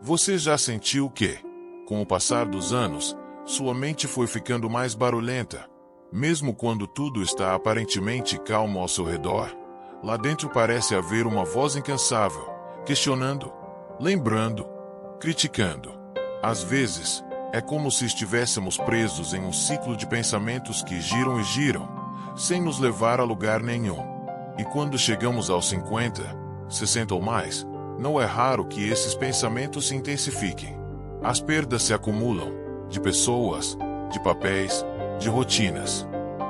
Você já sentiu que, com o passar dos anos, sua mente foi ficando mais barulhenta? Mesmo quando tudo está aparentemente calmo ao seu redor, lá dentro parece haver uma voz incansável, questionando, lembrando, criticando. Às vezes, é como se estivéssemos presos em um ciclo de pensamentos que giram e giram, sem nos levar a lugar nenhum. E quando chegamos aos 50, 60 ou mais, não é raro que esses pensamentos se intensifiquem. As perdas se acumulam, de pessoas, de papéis, de rotinas.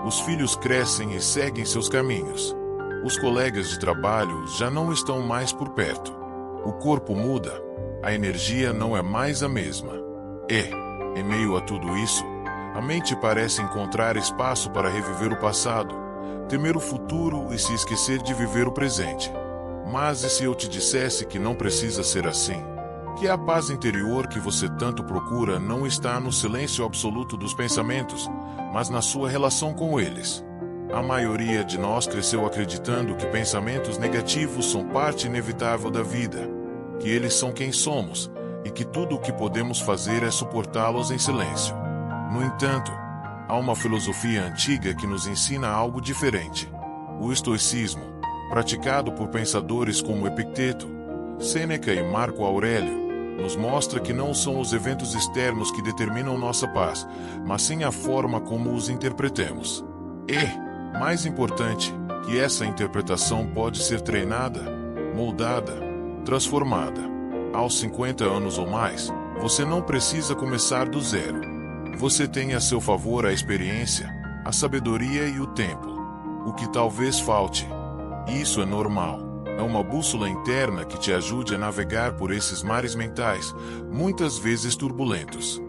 Os filhos crescem e seguem seus caminhos. Os colegas de trabalho já não estão mais por perto. O corpo muda, a energia não é mais a mesma. E, em meio a tudo isso, a mente parece encontrar espaço para reviver o passado, temer o futuro e se esquecer de viver o presente. Mas e se eu te dissesse que não precisa ser assim? Que a paz interior que você tanto procura não está no silêncio absoluto dos pensamentos, mas na sua relação com eles. A maioria de nós cresceu acreditando que pensamentos negativos são parte inevitável da vida, que eles são quem somos, e que tudo o que podemos fazer é suportá-los em silêncio. No entanto, há uma filosofia antiga que nos ensina algo diferente. O estoicismo, praticado por pensadores como Epicteto, Sêneca e Marco Aurélio, nos mostra que não são os eventos externos que determinam nossa paz, mas sim a forma como os interpretemos. E, mais importante, que essa interpretação pode ser treinada, moldada, transformada. Aos 50 anos ou mais, você não precisa começar do zero. Você tem a seu favor a experiência, a sabedoria e o tempo. O que talvez falte, e isso é normal, é uma bússola interna que te ajude a navegar por esses mares mentais, muitas vezes turbulentos.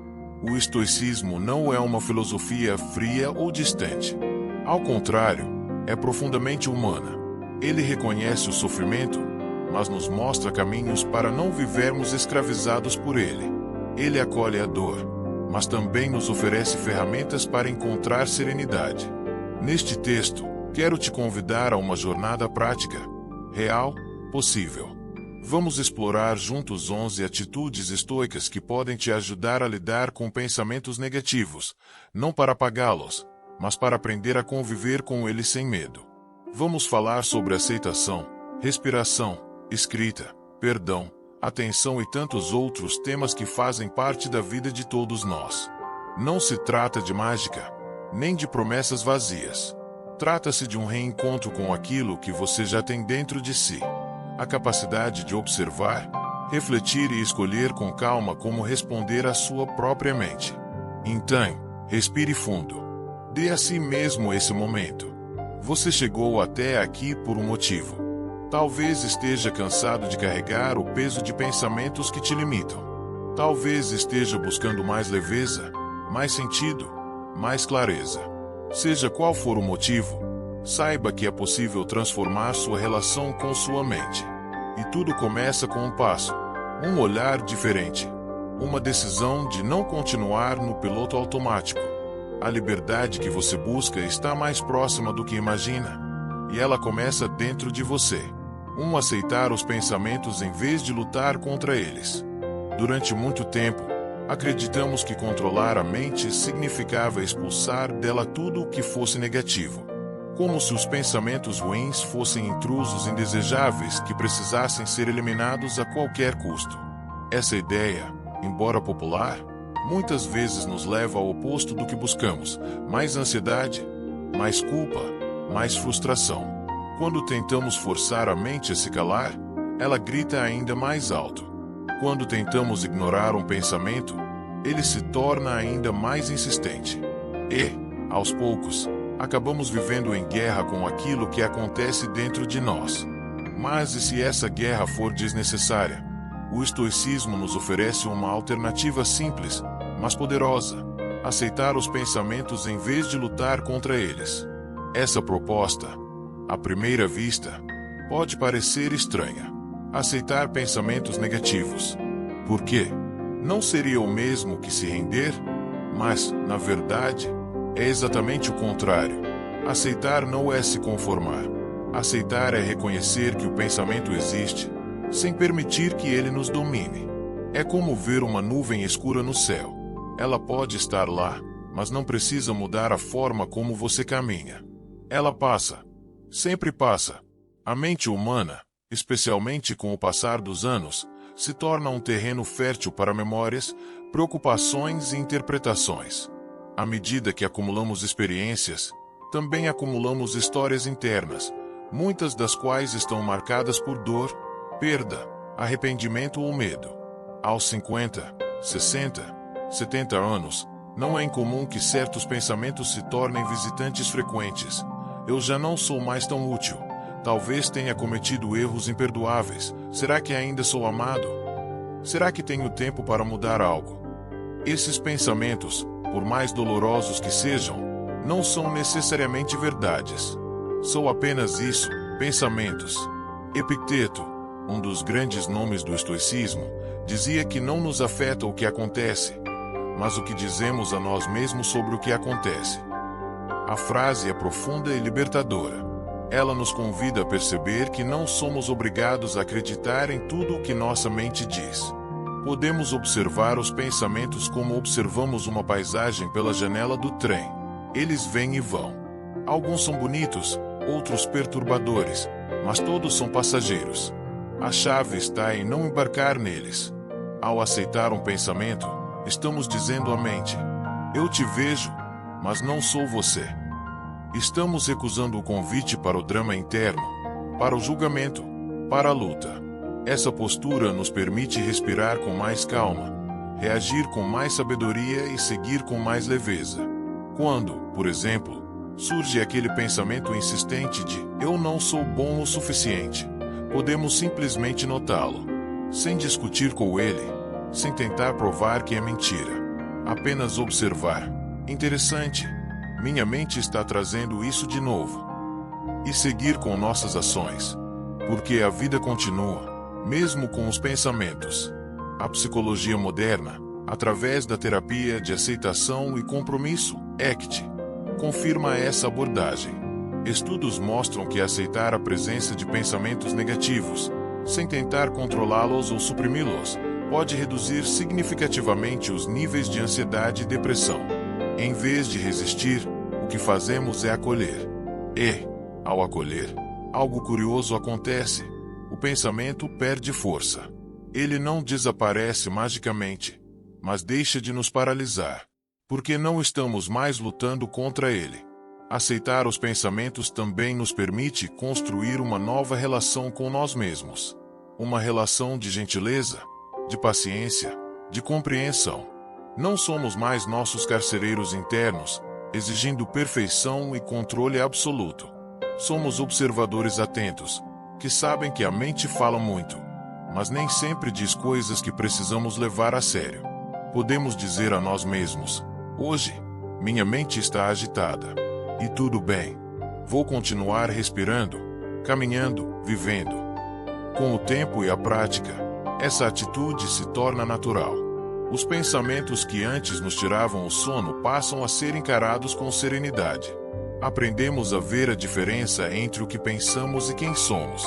O estoicismo não é uma filosofia fria ou distante. Ao contrário, é profundamente humana. Ele reconhece o sofrimento, mas nos mostra caminhos para não vivermos escravizados por ele. Ele acolhe a dor, mas também nos oferece ferramentas para encontrar serenidade. Neste texto, quero te convidar a uma jornada prática, real, possível. Vamos explorar juntos 11 atitudes estoicas que podem te ajudar a lidar com pensamentos negativos, não para apagá-los, mas para aprender a conviver com eles sem medo. Vamos falar sobre aceitação, respiração, escrita, perdão, atenção e tantos outros temas que fazem parte da vida de todos nós. Não se trata de mágica, nem de promessas vazias. Trata-se de um reencontro com aquilo que você já tem dentro de si. A capacidade de observar, refletir e escolher com calma como responder à sua própria mente. Então, respire fundo. Dê a si mesmo esse momento. Você chegou até aqui por um motivo. Talvez esteja cansado de carregar o peso de pensamentos que te limitam. Talvez esteja buscando mais leveza, mais sentido, mais clareza. Seja qual for o motivo, saiba que é possível transformar sua relação com sua mente. E tudo começa com um passo, um olhar diferente, uma decisão de não continuar no piloto automático. A liberdade que você busca está mais próxima do que imagina, e ela começa dentro de você. Aceitar os pensamentos em vez de lutar contra eles. Durante muito tempo, acreditamos que controlar a mente significava expulsar dela tudo o que fosse negativo. Como se os pensamentos ruins fossem intrusos indesejáveis que precisassem ser eliminados a qualquer custo. Essa ideia, embora popular, muitas vezes nos leva ao oposto do que buscamos: mais ansiedade, mais culpa, mais frustração. Quando tentamos forçar a mente a se calar, ela grita ainda mais alto. Quando tentamos ignorar um pensamento, ele se torna ainda mais insistente. E, aos poucos, acabamos vivendo em guerra com aquilo que acontece dentro de nós. Mas e se essa guerra for desnecessária? O estoicismo nos oferece uma alternativa simples, mas poderosa: aceitar os pensamentos em vez de lutar contra eles. Essa proposta, à primeira vista, pode parecer estranha. Aceitar pensamentos negativos. Por quê? Não seria o mesmo que se render? Mas, na verdade, é exatamente o contrário. Aceitar não é se conformar. Aceitar é reconhecer que o pensamento existe, sem permitir que ele nos domine. É como ver uma nuvem escura no céu. Ela pode estar lá, mas não precisa mudar a forma como você caminha. Ela passa. Sempre passa. A mente humana, especialmente com o passar dos anos, se torna um terreno fértil para memórias, preocupações e interpretações. À medida que acumulamos experiências, também acumulamos histórias internas, muitas das quais estão marcadas por dor, perda, arrependimento ou medo. Aos 50, 60, 70 anos, não é incomum que certos pensamentos se tornem visitantes frequentes. Eu já não sou mais tão útil. Talvez tenha cometido erros imperdoáveis. Será que ainda sou amado? Será que tenho tempo para mudar algo? Esses pensamentos, por mais dolorosos que sejam, não são necessariamente verdades. São apenas isso, pensamentos. Epicteto, um dos grandes nomes do estoicismo, dizia que não nos afeta o que acontece, mas o que dizemos a nós mesmos sobre o que acontece. A frase é profunda e libertadora. Ela nos convida a perceber que não somos obrigados a acreditar em tudo o que nossa mente diz. Podemos observar os pensamentos como observamos uma paisagem pela janela do trem. Eles vêm e vão. Alguns são bonitos, outros perturbadores, mas todos são passageiros. A chave está em não embarcar neles. Ao aceitar um pensamento, estamos dizendo à mente: eu te vejo, mas não sou você. Estamos recusando o convite para o drama interno, para o julgamento, para a luta. Essa postura nos permite respirar com mais calma, reagir com mais sabedoria e seguir com mais leveza. Quando, por exemplo, surge aquele pensamento insistente de eu não sou bom o suficiente, podemos simplesmente notá-lo, sem discutir com ele, sem tentar provar que é mentira. Apenas observar. Interessante. Minha mente está trazendo isso de novo. E seguir com nossas ações. Porque a vida continua, mesmo com os pensamentos. A psicologia moderna, através da terapia de aceitação e compromisso, ACT, confirma essa abordagem. Estudos mostram que aceitar a presença de pensamentos negativos, sem tentar controlá-los ou suprimi-los, pode reduzir significativamente os níveis de ansiedade e depressão. Em vez de resistir, o que fazemos é acolher. E, ao acolher, algo curioso acontece. O pensamento perde força. Ele não desaparece magicamente, mas deixa de nos paralisar, porque não estamos mais lutando contra ele. Aceitar os pensamentos também nos permite construir uma nova relação com nós mesmos. Uma relação de gentileza, de paciência, de compreensão. Não somos mais nossos carcereiros internos, exigindo perfeição e controle absoluto. Somos observadores atentos, que sabem que a mente fala muito, mas nem sempre diz coisas que precisamos levar a sério. Podemos dizer a nós mesmos: hoje, minha mente está agitada. E tudo bem. Vou continuar respirando, caminhando, vivendo. Com o tempo e a prática, essa atitude se torna natural. Os pensamentos que antes nos tiravam o sono passam a ser encarados com serenidade. Aprendemos a ver a diferença entre o que pensamos e quem somos.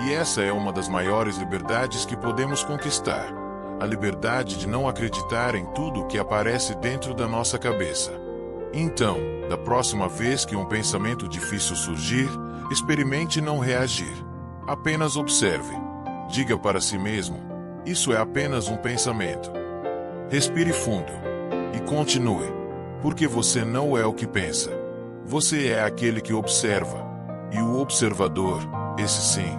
E essa é uma das maiores liberdades que podemos conquistar. A liberdade de não acreditar em tudo que aparece dentro da nossa cabeça. Então, da próxima vez que um pensamento difícil surgir, experimente não reagir. Apenas observe. Diga para si mesmo: isso é apenas um pensamento. Respire fundo. E continue. Porque você não é o que pensa. Você é aquele que observa. E o observador, esse sim,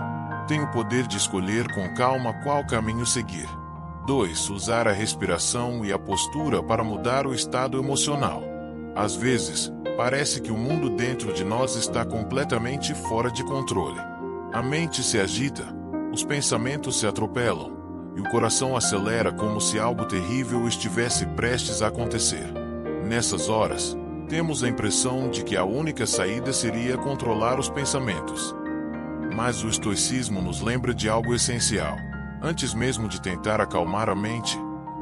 tem o poder de escolher com calma qual caminho seguir. 2. Usar a respiração e a postura para mudar o estado emocional. Às vezes, parece que o mundo dentro de nós está completamente fora de controle. A mente se agita, os pensamentos se atropelam, e o coração acelera como se algo terrível estivesse prestes a acontecer. Nessas horas, temos a impressão de que a única saída seria controlar os pensamentos. Mas o estoicismo nos lembra de algo essencial. Antes mesmo de tentar acalmar a mente,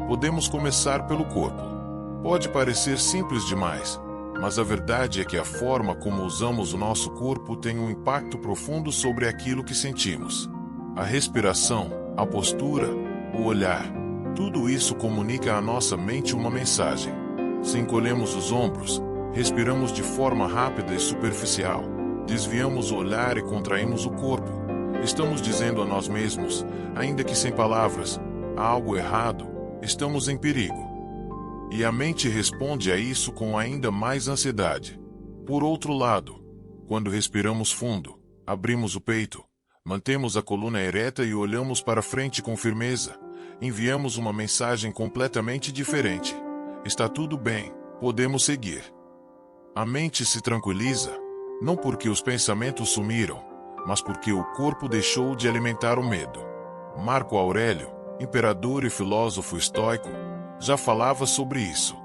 podemos começar pelo corpo. Pode parecer simples demais, mas a verdade é que a forma como usamos o nosso corpo tem um impacto profundo sobre aquilo que sentimos. A respiração, a postura, o olhar, Tudo isso comunica à nossa mente uma mensagem. Se encolhemos os ombros, respiramos de forma rápida e superficial, desviamos o olhar e contraímos o corpo, estamos dizendo a nós mesmos, ainda que sem palavras, há algo errado, estamos em perigo. E a mente responde a isso com ainda mais ansiedade. Por outro lado, quando respiramos fundo, abrimos o peito, mantemos a coluna ereta e olhamos para frente com firmeza, enviamos uma mensagem completamente diferente. Está tudo bem, podemos seguir. A mente se tranquiliza, não porque os pensamentos sumiram, mas porque o corpo deixou de alimentar o medo. Marco Aurélio, imperador e filósofo estoico, já falava sobre isso.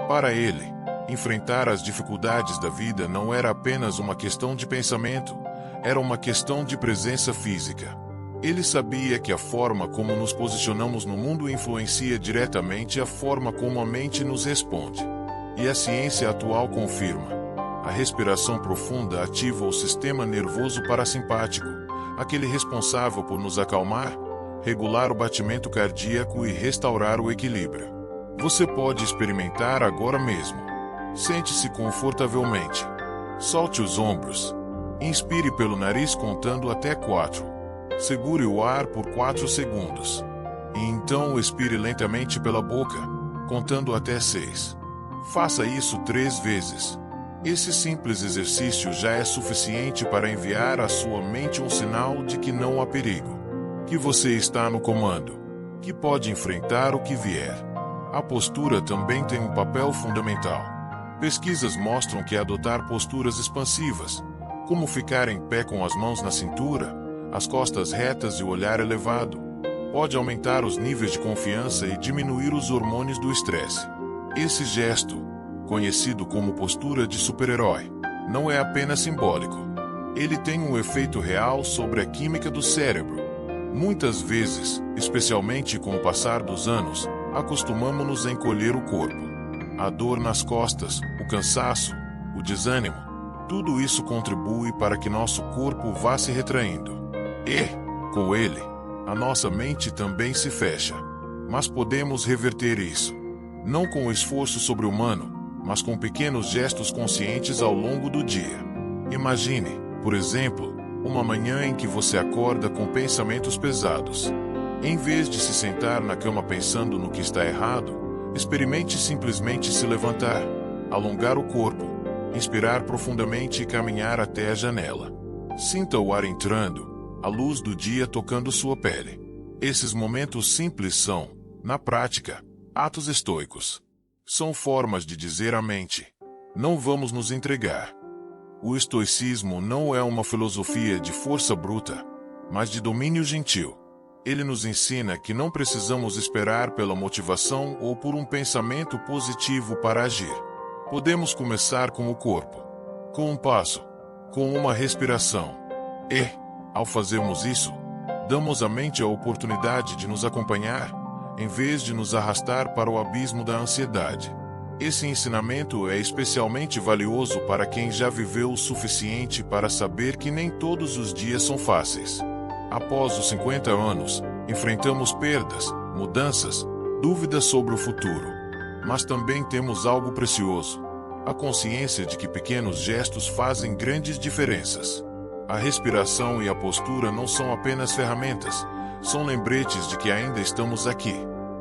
Para ele, enfrentar as dificuldades da vida não era apenas uma questão de pensamento, era uma questão de presença física. Ele sabia que a forma como nos posicionamos no mundo influencia diretamente a forma como a mente nos responde. E a ciência atual confirma. A respiração profunda ativa o sistema nervoso parasimpático, aquele responsável por nos acalmar, regular o batimento cardíaco e restaurar o equilíbrio. Você pode experimentar agora mesmo. Sente-se confortavelmente. Solte os ombros. Inspire pelo nariz contando até 4. Segure o ar por 4 segundos. E então expire lentamente pela boca, contando até 6. Faça isso 3 vezes. Esse simples exercício já é suficiente para enviar à sua mente um sinal de que não há perigo, que você está no comando, que pode enfrentar o que vier. A postura também tem um papel fundamental. Pesquisas mostram que adotar posturas expansivas, como ficar em pé com as mãos na cintura, as costas retas e o olhar elevado, pode aumentar os níveis de confiança e diminuir os hormônios do estresse. Esse gesto, conhecido como postura de super-herói, não é apenas simbólico. Ele tem um efeito real sobre a química do cérebro. Muitas vezes, especialmente com o passar dos anos, acostumamos-nos a encolher o corpo. A dor nas costas, o cansaço, o desânimo, tudo isso contribui para que nosso corpo vá se retraindo. E, com ele, a nossa mente também se fecha. Mas podemos reverter isso. Não com esforço sobre-humano, mas com pequenos gestos conscientes ao longo do dia. Imagine, por exemplo, uma manhã em que você acorda com pensamentos pesados. Em vez de se sentar na cama pensando no que está errado, experimente simplesmente se levantar, alongar o corpo, inspirar profundamente e caminhar até a janela. Sinta o ar entrando, a luz do dia tocando sua pele. Esses momentos simples são, na prática, atos estoicos. São formas de dizer à mente: não vamos nos entregar. O estoicismo não é uma filosofia de força bruta, mas de domínio gentil. Ele nos ensina que não precisamos esperar pela motivação ou por um pensamento positivo para agir. Podemos começar com o corpo, com um passo, com uma respiração. E, ao fazermos isso, damos à mente a oportunidade de nos acompanhar, em vez de nos arrastar para o abismo da ansiedade. Esse ensinamento é especialmente valioso para quem já viveu o suficiente para saber que nem todos os dias são fáceis. Após os 50 anos, enfrentamos perdas, mudanças, dúvidas sobre o futuro. Mas também temos algo precioso: a consciência de que pequenos gestos fazem grandes diferenças. A respiração e a postura não são apenas ferramentas, são lembretes de que ainda estamos aqui,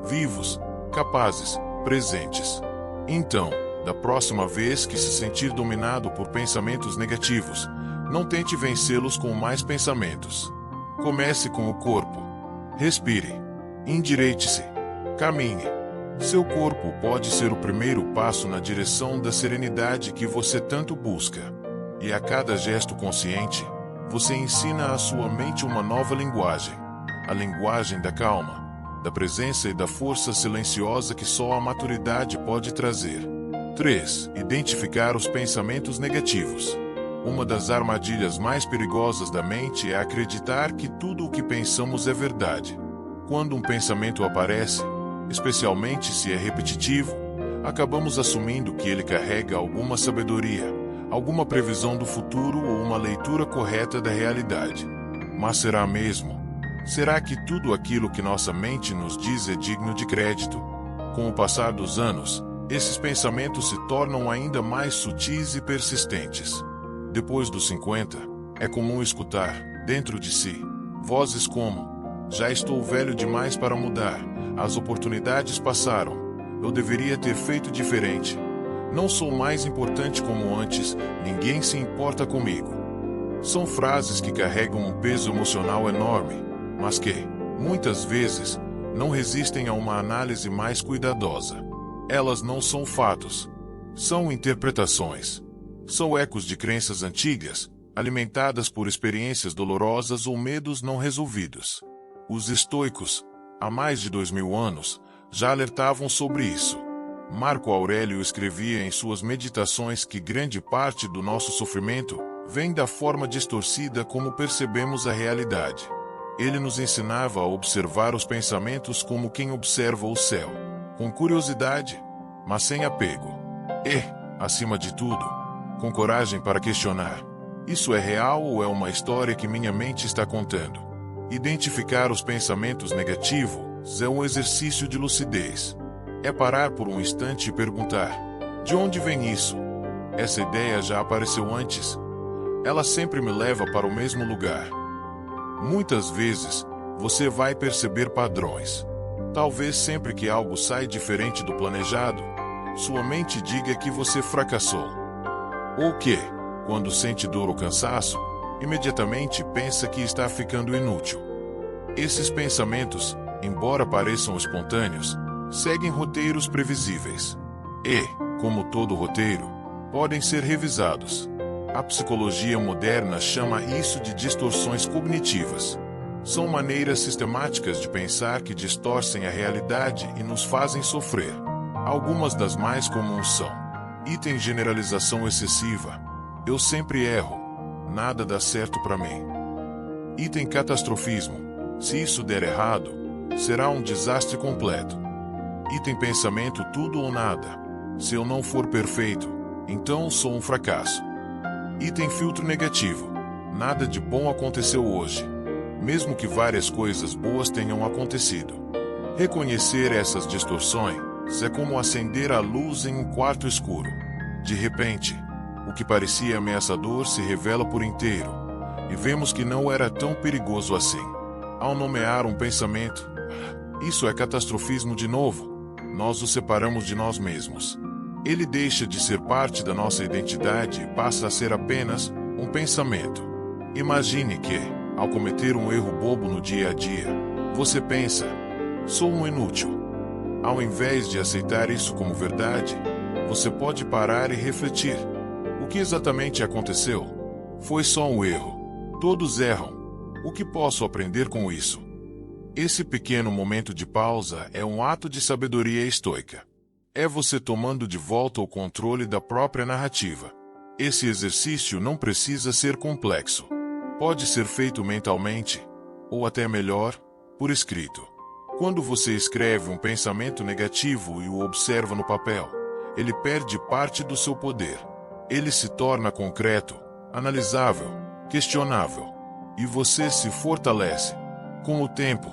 vivos, capazes, presentes. Então, da próxima vez que se sentir dominado por pensamentos negativos, não tente vencê-los com mais pensamentos. Comece com o corpo. Respire. Endireite-se. Caminhe. Seu corpo pode ser o primeiro passo na direção da serenidade que você tanto busca. E a cada gesto consciente, você ensina à sua mente uma nova linguagem. A linguagem da calma, da presença e da força silenciosa que só a maturidade pode trazer. 3. Identificar os pensamentos negativos. Uma das armadilhas mais perigosas da mente é acreditar que tudo o que pensamos é verdade. Quando um pensamento aparece, especialmente se é repetitivo, acabamos assumindo que ele carrega alguma sabedoria, alguma previsão do futuro ou uma leitura correta da realidade. Mas será mesmo? Será que tudo aquilo que nossa mente nos diz é digno de crédito? Com o passar dos anos, esses pensamentos se tornam ainda mais sutis e persistentes. Depois dos 50, é comum escutar, dentro de si, vozes como: já estou velho demais para mudar, as oportunidades passaram, eu deveria ter feito diferente, não sou mais importante como antes, ninguém se importa comigo. São frases que carregam um peso emocional enorme, mas que, muitas vezes, não resistem a uma análise mais cuidadosa. Elas não são fatos, são interpretações. São ecos de crenças antigas, alimentadas por experiências dolorosas ou medos não resolvidos. Os estoicos, há mais de 2000 anos, já alertavam sobre isso. Marco Aurélio escrevia em suas meditações que grande parte do nosso sofrimento vem da forma distorcida como percebemos a realidade. Ele nos ensinava a observar os pensamentos como quem observa o céu, com curiosidade, mas sem apego. E, acima de tudo, com coragem para questionar: isso é real ou é uma história que minha mente está contando? Identificar os pensamentos negativos é um exercício de lucidez. É parar por um instante e perguntar: de onde vem isso? Essa ideia já apareceu antes. Ela sempre me leva para o mesmo lugar. Muitas vezes, você vai perceber padrões. Talvez sempre que algo sai diferente do planejado, sua mente diga que você fracassou. Ou que, quando sente dor ou cansaço, imediatamente pensa que está ficando inútil. Esses pensamentos, embora pareçam espontâneos, seguem roteiros previsíveis. E, como todo roteiro, podem ser revisados. A psicologia moderna chama isso de distorções cognitivas. São maneiras sistemáticas de pensar que distorcem a realidade e nos fazem sofrer. Algumas das mais comuns são: item generalização excessiva. Eu sempre erro. Nada dá certo para mim. Item catastrofismo. Se isso der errado, será um desastre completo. Item pensamento tudo ou nada. Se eu não for perfeito, então sou um fracasso. Item filtro negativo. Nada de bom aconteceu hoje, mesmo que várias coisas boas tenham acontecido. Reconhecer essas distorções é como acender a luz em um quarto escuro. De repente, o que parecia ameaçador se revela por inteiro, e vemos que não era tão perigoso assim. Ao nomear um pensamento, isso é catastrofismo de novo, nós o separamos de nós mesmos. Ele deixa de ser parte da nossa identidade e passa a ser apenas um pensamento. Imagine que, ao cometer um erro bobo no dia a dia, você pensa: sou um inútil. Ao invés de aceitar isso como verdade, você pode parar e refletir: o que exatamente aconteceu? Foi só um erro. Todos erram. O que posso aprender com isso? Esse pequeno momento de pausa é um ato de sabedoria estoica. É você tomando de volta o controle da própria narrativa. Esse exercício não precisa ser complexo. Pode ser feito mentalmente, ou até melhor, por escrito. Quando você escreve um pensamento negativo e o observa no papel, ele perde parte do seu poder. Ele se torna concreto, analisável, questionável. E você se fortalece. Com o tempo,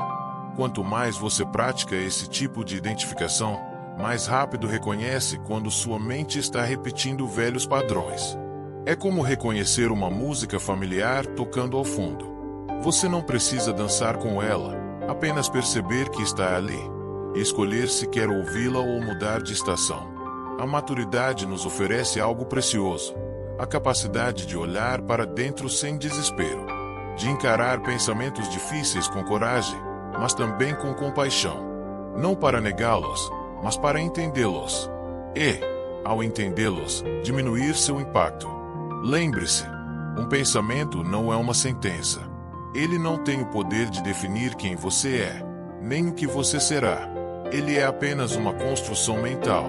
quanto mais você pratica esse tipo de identificação, mais rápido reconhece quando sua mente está repetindo velhos padrões. É como reconhecer uma música familiar tocando ao fundo. Você não precisa dançar com ela, apenas perceber que está ali, e escolher se quer ouvi-la ou mudar de estação. A maturidade nos oferece algo precioso: a capacidade de olhar para dentro sem desespero, de encarar pensamentos difíceis com coragem, mas também com compaixão. Não para negá-los, mas para entendê-los. E, ao entendê-los, diminuir seu impacto. Lembre-se, um pensamento não é uma sentença. Ele não tem o poder de definir quem você é, nem o que você será. Ele é apenas uma construção mental,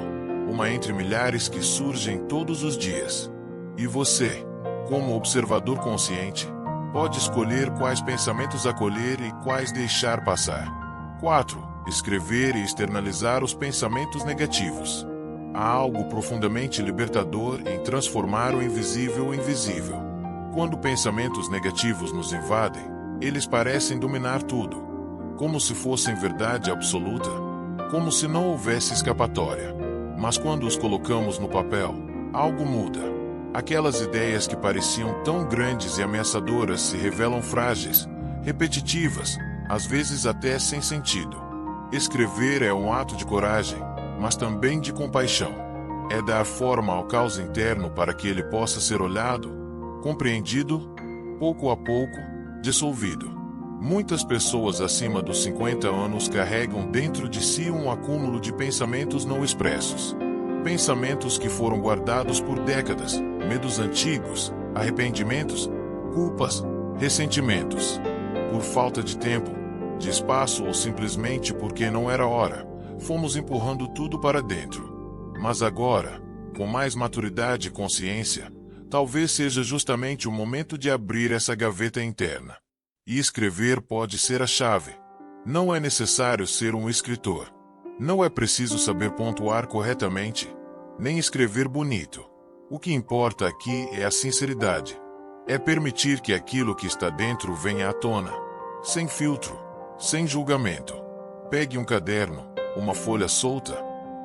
uma entre milhares que surgem todos os dias. E você, como observador consciente, pode escolher quais pensamentos acolher e quais deixar passar. 4. Escrever e externalizar os pensamentos negativos. Há algo profundamente libertador em transformar o invisível em visível. Quando pensamentos negativos nos invadem, Eles parecem dominar tudo, como se fossem verdade absoluta, como se não houvesse escapatória. Mas quando os colocamos no papel, algo muda. Aquelas ideias que pareciam tão grandes e ameaçadoras se revelam frágeis, repetitivas, às vezes até sem sentido. Escrever é um ato de coragem, mas também de compaixão. É dar forma ao caos interno para que ele possa ser olhado, compreendido, pouco a pouco, dissolvido. Muitas pessoas acima dos 50 anos carregam dentro de si um acúmulo de pensamentos não expressos. Pensamentos que foram guardados por décadas, medos antigos, arrependimentos, culpas, ressentimentos. Por falta de tempo, de espaço ou simplesmente porque não era hora, fomos empurrando tudo para dentro. Mas agora, com mais maturidade e consciência, talvez seja justamente o momento de abrir essa gaveta interna. E escrever pode ser a chave. Não é necessário ser um escritor. Não é preciso saber pontuar corretamente, nem escrever bonito. O que importa aqui é a sinceridade. É permitir que aquilo que está dentro venha à tona, sem filtro, sem julgamento. Pegue um caderno, uma folha solta,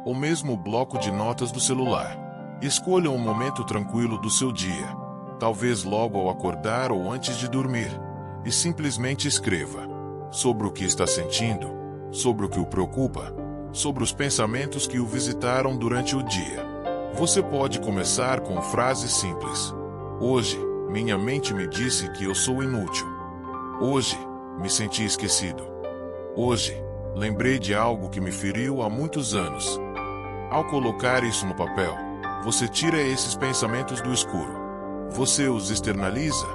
ou mesmo o bloco de notas do celular. Escolha um momento tranquilo do seu dia, talvez logo ao acordar ou antes de dormir, e simplesmente escreva sobre o que está sentindo, sobre o que o preocupa, sobre os pensamentos que o visitaram durante o dia. Você pode começar com frases simples. Hoje, minha mente me disse que eu sou inútil. Hoje, me senti esquecido. Hoje, lembrei de algo que me feriu há muitos anos. Ao colocar isso no papel, você tira esses pensamentos do escuro. Você os externaliza,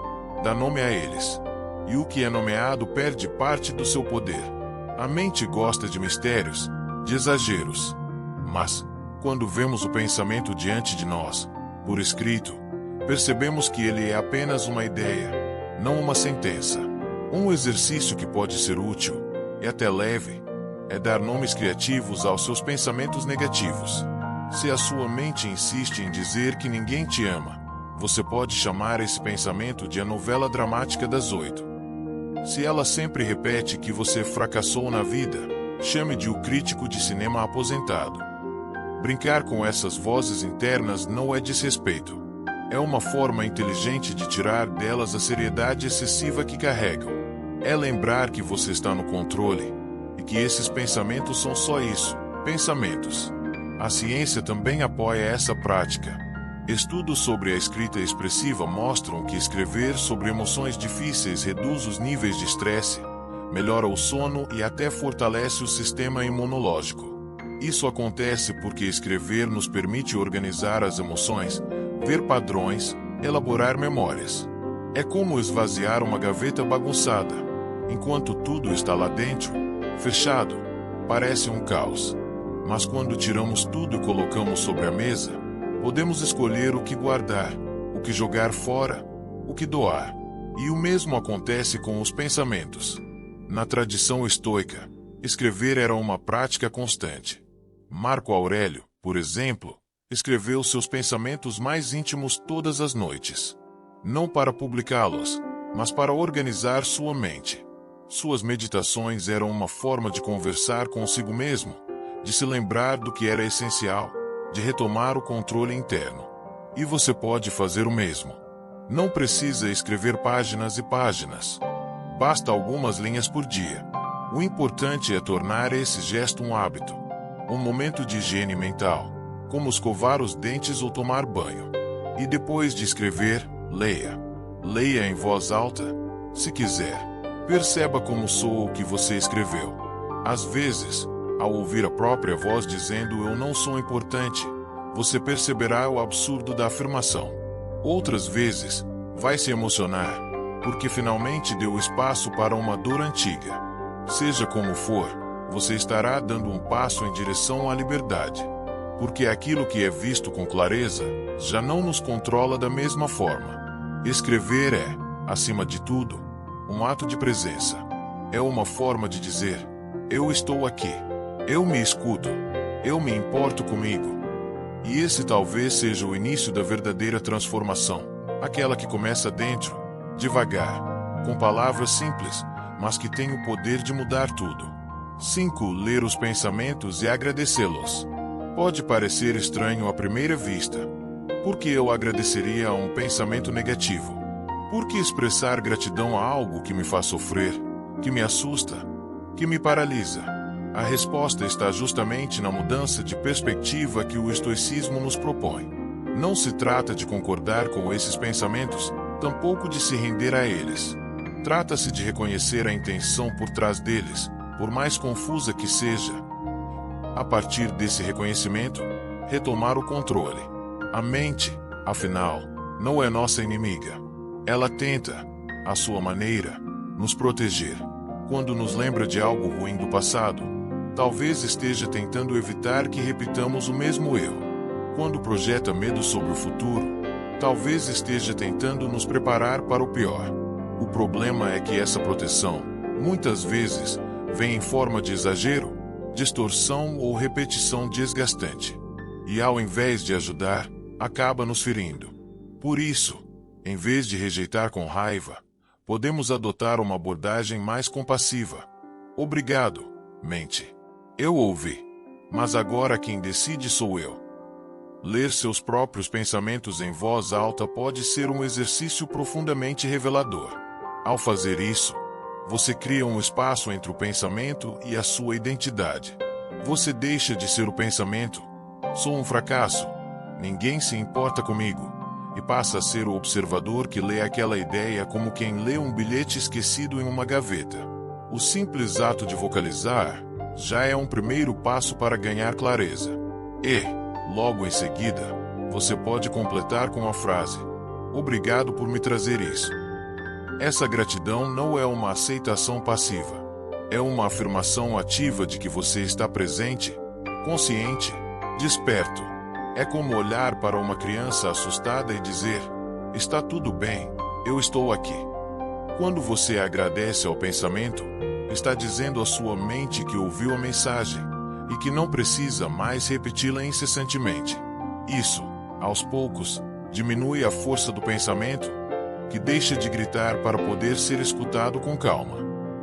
dá nome a eles. E o que é nomeado perde parte do seu poder. A mente gosta de mistérios, de exageros. Mas, quando vemos o pensamento diante de nós, por escrito, percebemos que ele é apenas uma ideia, não uma sentença. Um exercício que pode ser útil, e até leve, é dar nomes criativos aos seus pensamentos negativos. Se a sua mente insiste em dizer que ninguém te ama, você pode chamar esse pensamento de a novela dramática das 8. Se ela sempre repete que você fracassou na vida, chame de o crítico de cinema aposentado. Brincar com essas vozes internas não é desrespeito. É uma forma inteligente de tirar delas a seriedade excessiva que carregam. É lembrar que você está no controle e que esses pensamentos são só isso, pensamentos. A ciência também apoia essa prática. Estudos sobre a escrita expressiva mostram que escrever sobre emoções difíceis reduz os níveis de estresse, melhora o sono e até fortalece o sistema imunológico. Isso acontece porque escrever nos permite organizar as emoções, ver padrões, elaborar memórias. É como esvaziar uma gaveta bagunçada. Enquanto tudo está lá dentro, fechado, parece um caos. Mas quando tiramos tudo e colocamos sobre a mesa, podemos escolher o que guardar, o que jogar fora, o que doar. E o mesmo acontece com os pensamentos. Na tradição estoica, escrever era uma prática constante. Marco Aurélio, por exemplo, escreveu seus pensamentos mais íntimos todas as noites. Não para publicá-los, mas para organizar sua mente. Suas meditações eram uma forma de conversar consigo mesmo, de se lembrar do que era essencial, de retomar o controle interno. E você pode fazer o mesmo. Não precisa escrever páginas e páginas. Basta algumas linhas por dia. O importante é tornar esse gesto um hábito. Um momento de higiene mental, como escovar os dentes ou tomar banho. E depois de escrever, leia. Leia em voz alta, se quiser. Perceba como soa o que você escreveu. Às vezes, ao ouvir a própria voz dizendo "eu não sou importante", você perceberá o absurdo da afirmação. Outras vezes, vai se emocionar, porque finalmente deu espaço para uma dor antiga. Seja como for, você estará dando um passo em direção à liberdade. Porque aquilo que é visto com clareza, já não nos controla da mesma forma. Escrever é, acima de tudo, um ato de presença. É uma forma de dizer, eu estou aqui. Eu me escuto. Eu me importo comigo. E esse talvez seja o início da verdadeira transformação. Aquela que começa dentro, devagar, com palavras simples, mas que têm o poder de mudar tudo. 5. Ler os pensamentos e agradecê-los. Pode parecer estranho à primeira vista. Por que eu agradeceria a um pensamento negativo? Por que expressar gratidão a algo que me faz sofrer, que me assusta, que me paralisa? A resposta está justamente na mudança de perspectiva que o estoicismo nos propõe. Não se trata de concordar com esses pensamentos, tampouco de se render a eles. Trata-se de reconhecer a intenção por trás deles, por mais confusa que seja. A partir desse reconhecimento, retomar o controle. A mente, afinal, não é nossa inimiga. Ela tenta, à sua maneira, nos proteger. Quando nos lembra de algo ruim do passado, talvez esteja tentando evitar que repitamos o mesmo erro. Quando projeta medo sobre o futuro, talvez esteja tentando nos preparar para o pior. O problema é que essa proteção, muitas vezes, vem em forma de exagero, distorção ou repetição desgastante. E ao invés de ajudar, acaba nos ferindo. Por isso, em vez de rejeitar com raiva, podemos adotar uma abordagem mais compassiva. Obrigado, mente. Eu ouvi. Mas agora quem decide sou eu. Ler seus próprios pensamentos em voz alta pode ser um exercício profundamente revelador. Ao fazer isso, você cria um espaço entre o pensamento e a sua identidade. Você deixa de ser o pensamento, sou um fracasso, ninguém se importa comigo, e passa a ser o observador que lê aquela ideia como quem lê um bilhete esquecido em uma gaveta. O simples ato de vocalizar já é um primeiro passo para ganhar clareza. E, logo em seguida, você pode completar com a frase: obrigado por me trazer isso. Essa gratidão não é uma aceitação passiva. É uma afirmação ativa de que você está presente, consciente, desperto. É como olhar para uma criança assustada e dizer: está tudo bem, eu estou aqui. Quando você agradece ao pensamento, está dizendo à sua mente que ouviu a mensagem e que não precisa mais repeti-la incessantemente. Isso, aos poucos, diminui a força do pensamento, que deixa de gritar para poder ser escutado com calma.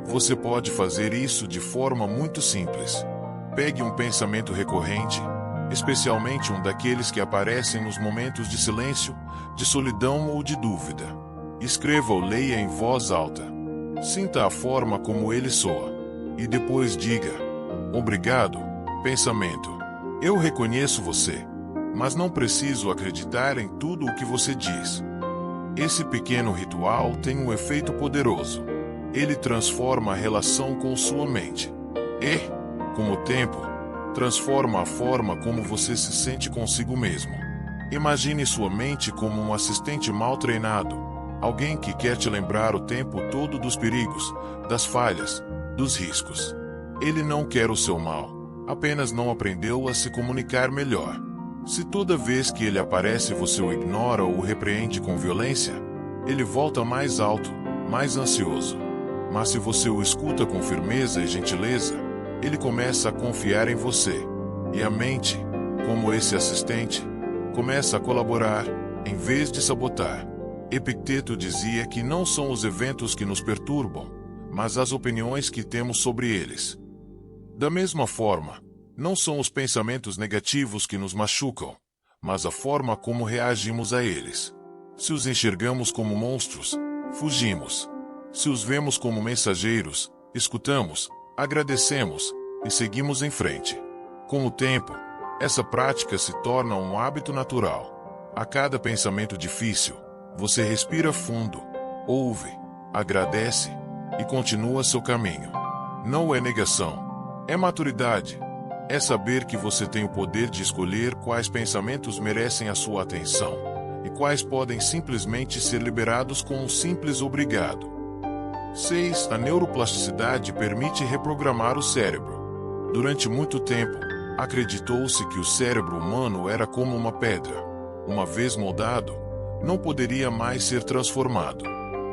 Você pode fazer isso de forma muito simples. Pegue um pensamento recorrente, especialmente um daqueles que aparecem nos momentos de silêncio, de solidão ou de dúvida. Escreva ou leia em voz alta. Sinta a forma como ele soa. E depois diga: obrigado, pensamento. Eu reconheço você, mas não preciso acreditar em tudo o que você diz. Esse pequeno ritual tem um efeito poderoso. Ele transforma a relação com sua mente. E, com o tempo, transforma a forma como você se sente consigo mesmo. Imagine sua mente como um assistente mal treinado, alguém que quer te lembrar o tempo todo dos perigos, das falhas, dos riscos. Ele não quer o seu mal, apenas não aprendeu a se comunicar melhor. Se toda vez que ele aparece você o ignora ou o repreende com violência, ele volta mais alto, mais ansioso. Mas se você o escuta com firmeza e gentileza, ele começa a confiar em você. E a mente, como esse assistente, começa a colaborar, em vez de sabotar. Epicteto dizia que não são os eventos que nos perturbam, mas as opiniões que temos sobre eles. Da mesma forma, não são os pensamentos negativos que nos machucam, mas a forma como reagimos a eles. Se os enxergamos como monstros, fugimos. Se os vemos como mensageiros, escutamos, agradecemos e seguimos em frente. Com o tempo, essa prática se torna um hábito natural. A cada pensamento difícil, você respira fundo, ouve, agradece e continua seu caminho. Não é negação, é maturidade. É saber que você tem o poder de escolher quais pensamentos merecem a sua atenção e quais podem simplesmente ser liberados com um simples obrigado. 6. A neuroplasticidade permite reprogramar o cérebro. Durante muito tempo, acreditou-se que o cérebro humano era como uma pedra. Uma vez moldado, não poderia mais ser transformado.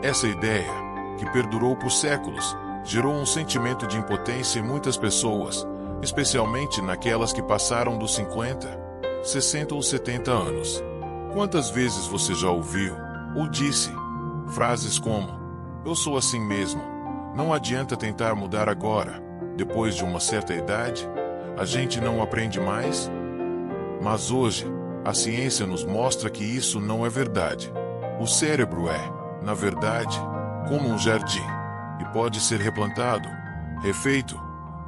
Essa ideia, que perdurou por séculos, gerou um sentimento de impotência em muitas pessoas, especialmente naquelas que passaram dos 50, 60 ou 70 anos. Quantas vezes você já ouviu, ou disse, frases como: Eu sou assim mesmo. Não adianta tentar mudar agora. Depois de uma certa idade, a gente não aprende mais. Mas hoje, a ciência nos mostra que isso não é verdade. O cérebro é, na verdade, como um jardim, e pode ser replantado, refeito,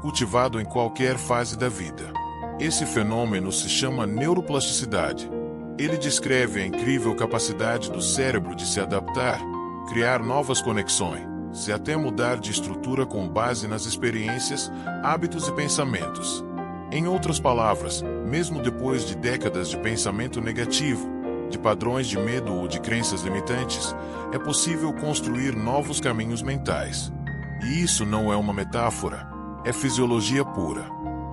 cultivado em qualquer fase da vida. Esse fenômeno se chama neuroplasticidade. Ele descreve a incrível capacidade do cérebro de se adaptar, criar novas conexões, e até mudar de estrutura com base nas experiências, hábitos e pensamentos. Em outras palavras, mesmo depois de décadas de pensamento negativo, de padrões de medo ou de crenças limitantes, é possível construir novos caminhos mentais. E isso não é uma metáfora, é fisiologia pura.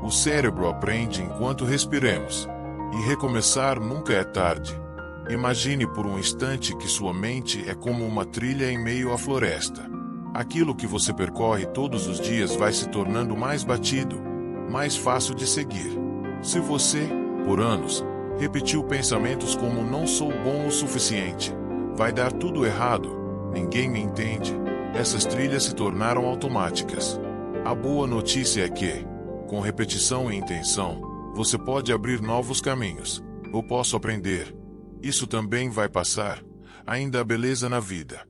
O cérebro aprende enquanto respiramos, e recomeçar nunca é tarde. Imagine por um instante que sua mente é como uma trilha em meio à floresta. Aquilo que você percorre todos os dias vai se tornando mais batido, mais fácil de seguir. Se você, por anos, repetiu pensamentos como não sou bom o suficiente, vai dar tudo errado, ninguém me entende, essas trilhas se tornaram automáticas. A boa notícia é que, com repetição e intenção, você pode abrir novos caminhos. Eu posso aprender. Isso também vai passar. Ainda há beleza na vida.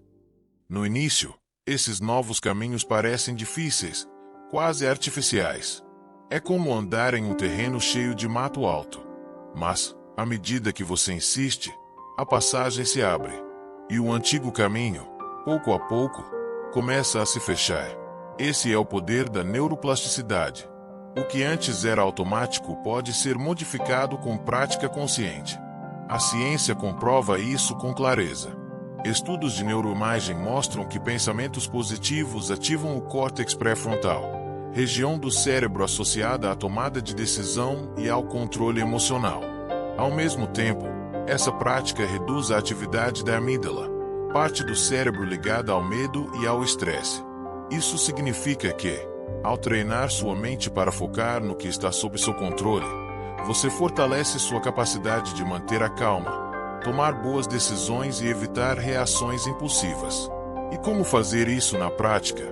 No início, esses novos caminhos parecem difíceis, quase artificiais. É como andar em um terreno cheio de mato alto. Mas, à medida que você insiste, a passagem se abre. E o antigo caminho, pouco a pouco, começa a se fechar. Esse é o poder da neuroplasticidade. O que antes era automático pode ser modificado com prática consciente. A ciência comprova isso com clareza. Estudos de neuroimagem mostram que pensamentos positivos ativam o córtex pré-frontal, região do cérebro associada à tomada de decisão e ao controle emocional. Ao mesmo tempo, essa prática reduz a atividade da amígdala, parte do cérebro ligada ao medo e ao estresse. Isso significa que, ao treinar sua mente para focar no que está sob seu controle, você fortalece sua capacidade de manter a calma, tomar boas decisões e evitar reações impulsivas. E como fazer isso na prática?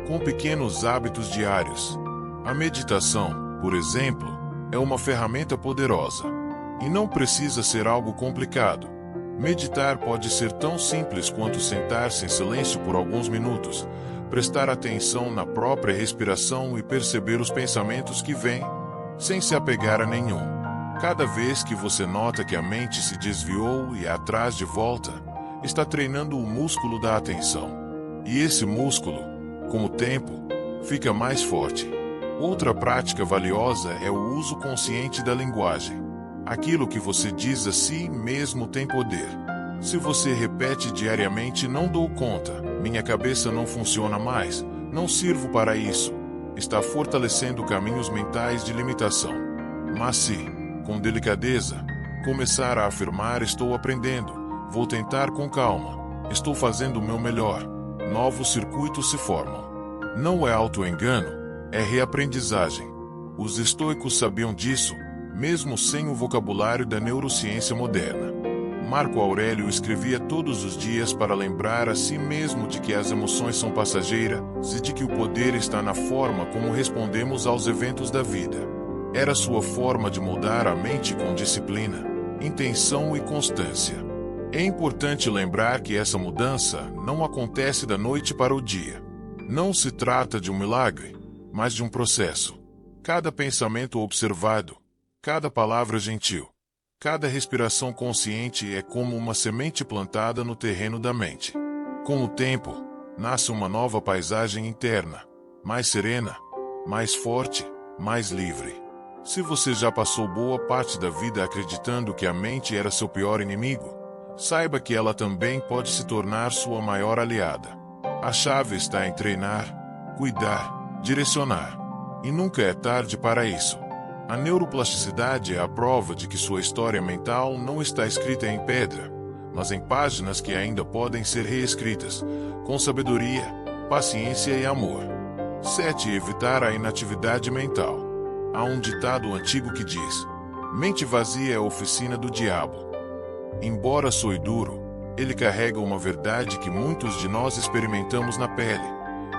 Com pequenos hábitos diários. A meditação, por exemplo, é uma ferramenta poderosa. E não precisa ser algo complicado. Meditar pode ser tão simples quanto sentar-se em silêncio por alguns minutos, prestar atenção na própria respiração e perceber os pensamentos que vêm, sem se apegar a nenhum. Cada vez que você nota que a mente se desviou e atrás de volta, está treinando o músculo da atenção. E esse músculo, com o tempo, fica mais forte. Outra prática valiosa é o uso consciente da linguagem. Aquilo que você diz a si mesmo tem poder. Se você repete diariamente "não dou conta, minha cabeça não funciona mais, não sirvo para isso", está fortalecendo caminhos mentais de limitação. Mas se, com delicadeza, começar a afirmar "estou aprendendo, vou tentar com calma, estou fazendo o meu melhor", novos circuitos se formam. Não é auto-engano, é reaprendizagem. Os estoicos sabiam disso, mesmo sem o vocabulário da neurociência moderna. Marco Aurélio escrevia todos os dias para lembrar a si mesmo de que as emoções são passageiras e de que o poder está na forma como respondemos aos eventos da vida. Era sua forma de moldar a mente com disciplina, intenção e constância. É importante lembrar que essa mudança não acontece da noite para o dia. Não se trata de um milagre, mas de um processo. Cada pensamento observado, cada palavra gentil, cada respiração consciente é como uma semente plantada no terreno da mente. Com o tempo, nasce uma nova paisagem interna, mais serena, mais forte, mais livre. Se você já passou boa parte da vida acreditando que a mente era seu pior inimigo, saiba que ela também pode se tornar sua maior aliada. A chave está em treinar, cuidar, direcionar. E nunca é tarde para isso. A neuroplasticidade é a prova de que sua história mental não está escrita em pedra, mas em páginas que ainda podem ser reescritas, com sabedoria, paciência e amor. 7. Evitar a inatividade mental. Há um ditado antigo que diz: "Mente vazia é a oficina do diabo". Embora soe duro, Ele carrega uma verdade que muitos de nós experimentamos na pele,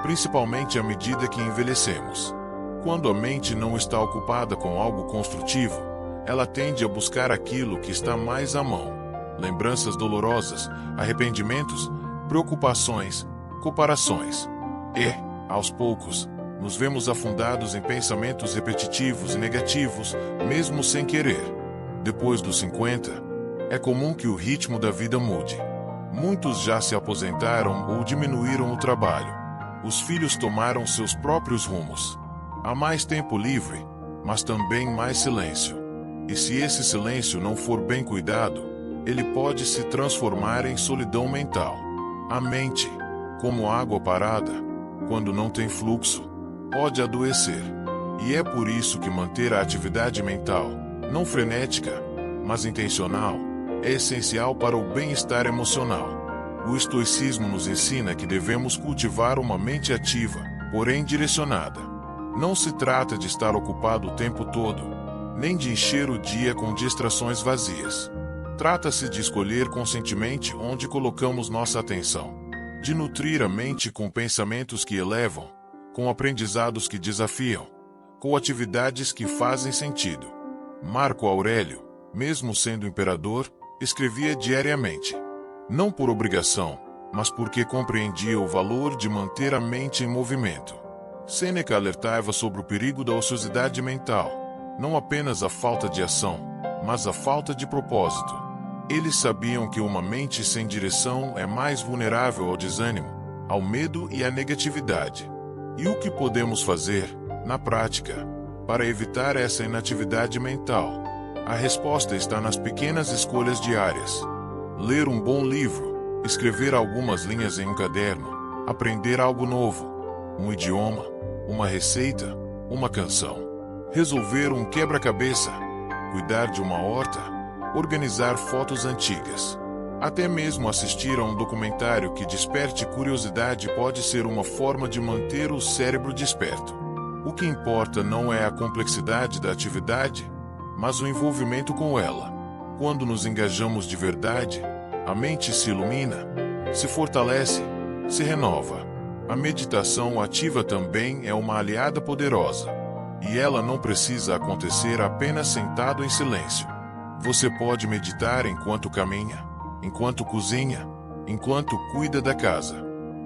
principalmente à medida que envelhecemos. Quando a mente não está ocupada com algo construtivo, ela tende a buscar aquilo que está mais à mão. Lembranças dolorosas, arrependimentos, preocupações, comparações. E, aos poucos, nos vemos afundados em pensamentos repetitivos e negativos, mesmo sem querer. Depois dos 50, é comum que o ritmo da vida mude. Muitos já se aposentaram ou diminuíram o trabalho. Os filhos tomaram seus próprios rumos. Há mais tempo livre, mas também mais silêncio. E se esse silêncio não for bem cuidado, ele pode se transformar em solidão mental. A mente, como água parada, quando não tem fluxo, pode adoecer. E é por isso que manter a atividade mental, não frenética, mas intencional, é essencial para o bem-estar emocional. O estoicismo nos ensina que devemos cultivar uma mente ativa, porém direcionada. Não se trata de estar ocupado o tempo todo, nem de encher o dia com distrações vazias. Trata-se de escolher conscientemente onde colocamos nossa atenção, de nutrir a mente com pensamentos que elevam, com aprendizados que desafiam, com atividades que fazem sentido. Marco Aurélio, mesmo sendo imperador, escrevia diariamente. Não por obrigação, mas porque compreendia o valor de manter a mente em movimento. Sêneca alertava sobre o perigo da ociosidade mental, não apenas a falta de ação, mas a falta de propósito. Eles sabiam que uma mente sem direção é mais vulnerável ao desânimo, ao medo e à negatividade. E o que podemos fazer, na prática, para evitar essa inatividade mental? A resposta está nas pequenas escolhas diárias. Ler um bom livro, escrever algumas linhas em um caderno, aprender algo novo, um idioma, uma receita, uma canção. Resolver um quebra-cabeça, cuidar de uma horta, organizar fotos antigas. Até mesmo assistir a um documentário que desperte curiosidade pode ser uma forma de manter o cérebro desperto. O que importa não é a complexidade da atividade, mas o envolvimento com ela. Quando nos engajamos de verdade, a mente se ilumina, se fortalece, se renova. A meditação ativa também é uma aliada poderosa. E ela não precisa acontecer apenas sentado em silêncio. Você pode meditar enquanto caminha, enquanto cozinha, enquanto cuida da casa.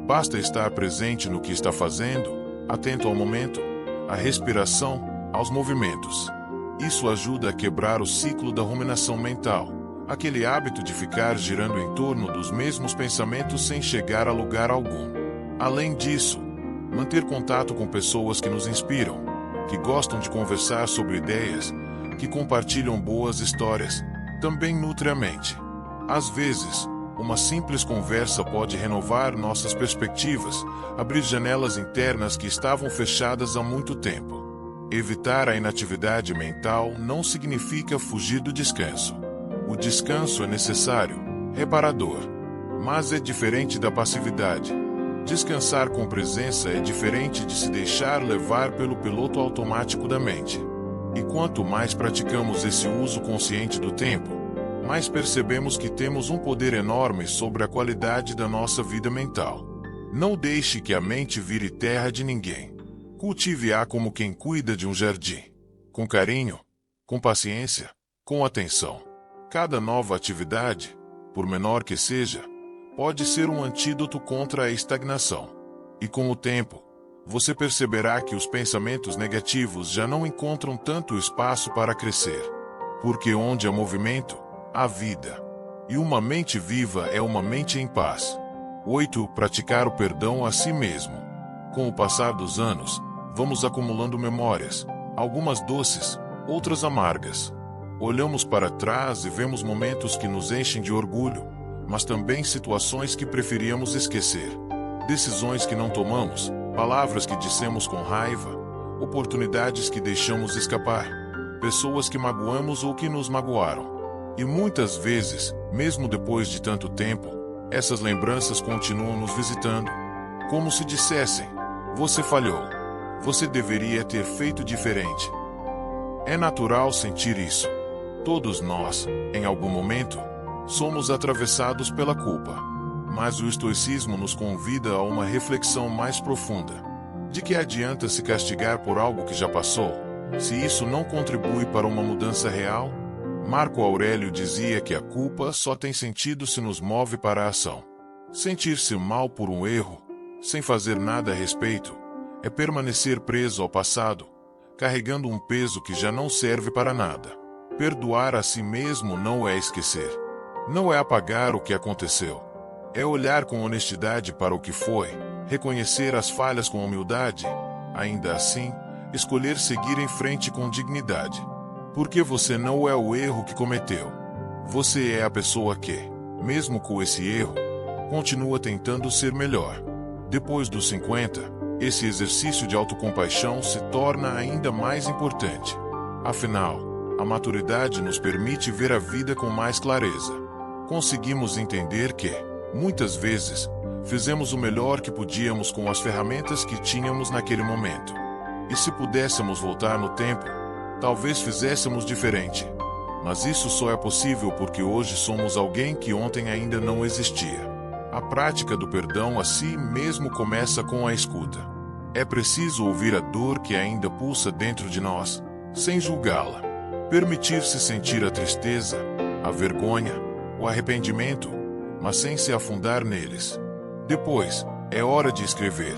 Basta estar presente no que está fazendo, atento ao momento, à respiração, aos movimentos. Isso ajuda a quebrar o ciclo da ruminação mental, aquele hábito de ficar girando em torno dos mesmos pensamentos sem chegar a lugar algum. Além disso, manter contato com pessoas que nos inspiram, que gostam de conversar sobre ideias, que compartilham boas histórias, também nutre a mente. Às vezes, uma simples conversa pode renovar nossas perspectivas, abrir janelas internas que estavam fechadas há muito tempo. Evitar a inatividade mental não significa fugir do descanso. O descanso é necessário, reparador, mas é diferente da passividade. Descansar com presença é diferente de se deixar levar pelo piloto automático da mente. E quanto mais praticamos esse uso consciente do tempo, mais percebemos que temos um poder enorme sobre a qualidade da nossa vida mental. Não deixe que a mente vire terra de ninguém. Cultive-a como quem cuida de um jardim. Com carinho, com paciência, com atenção. Cada nova atividade, por menor que seja, pode ser um antídoto contra a estagnação. E com o tempo, você perceberá que os pensamentos negativos já não encontram tanto espaço para crescer. Porque onde há movimento, há vida. E uma mente viva é uma mente em paz. 8. Praticar o perdão a si mesmo. Com o passar dos anos, vamos acumulando memórias, algumas doces, outras amargas. Olhamos para trás e vemos momentos que nos enchem de orgulho, mas também situações que preferíamos esquecer. Decisões que não tomamos, palavras que dissemos com raiva, oportunidades que deixamos escapar, pessoas que magoamos ou que nos magoaram. E muitas vezes, mesmo depois de tanto tempo, essas lembranças continuam nos visitando, como se dissessem: você falhou, você deveria ter feito diferente. É natural sentir isso. Todos nós, em algum momento, somos atravessados pela culpa. Mas o estoicismo nos convida a uma reflexão mais profunda. De que adianta se castigar por algo que já passou, se isso não contribui para uma mudança real? Marco Aurélio dizia que a culpa só tem sentido se nos move para a ação. Sentir-se mal por um erro, sem fazer nada a respeito, é permanecer preso ao passado, carregando um peso que já não serve para nada. Perdoar a si mesmo não é esquecer. Não é apagar o que aconteceu. É olhar com honestidade para o que foi, reconhecer as falhas com humildade, ainda assim, escolher seguir em frente com dignidade. Porque você não é o erro que cometeu. Você é a pessoa que, mesmo com esse erro, continua tentando ser melhor. Depois dos 50, esse exercício de autocompaixão se torna ainda mais importante. Afinal, a maturidade nos permite ver a vida com mais clareza. Conseguimos entender que, muitas vezes, fizemos o melhor que podíamos com as ferramentas que tínhamos naquele momento. E se pudéssemos voltar no tempo, talvez fizéssemos diferente. Mas isso só é possível porque hoje somos alguém que ontem ainda não existia. A prática do perdão a si mesmo começa com a escuta. É preciso ouvir a dor que ainda pulsa dentro de nós, sem julgá-la. Permitir-se sentir a tristeza, a vergonha, o arrependimento, mas sem se afundar neles. Depois, é hora de escrever.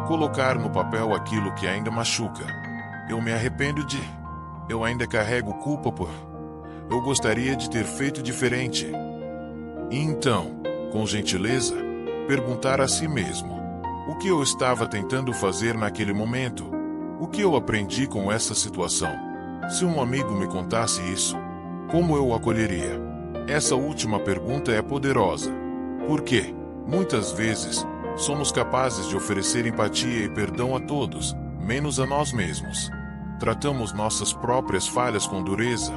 Colocar no papel aquilo que ainda machuca. Eu me arrependo de... Eu ainda carrego culpa por... Eu gostaria de ter feito diferente. E então, com gentileza, perguntar a si mesmo: o que eu estava tentando fazer naquele momento? O que eu aprendi com essa situação? Se um amigo me contasse isso, como eu o acolheria? Essa última pergunta é poderosa. Porque, muitas vezes, somos capazes de oferecer empatia e perdão a todos, menos a nós mesmos. Tratamos nossas próprias falhas com dureza,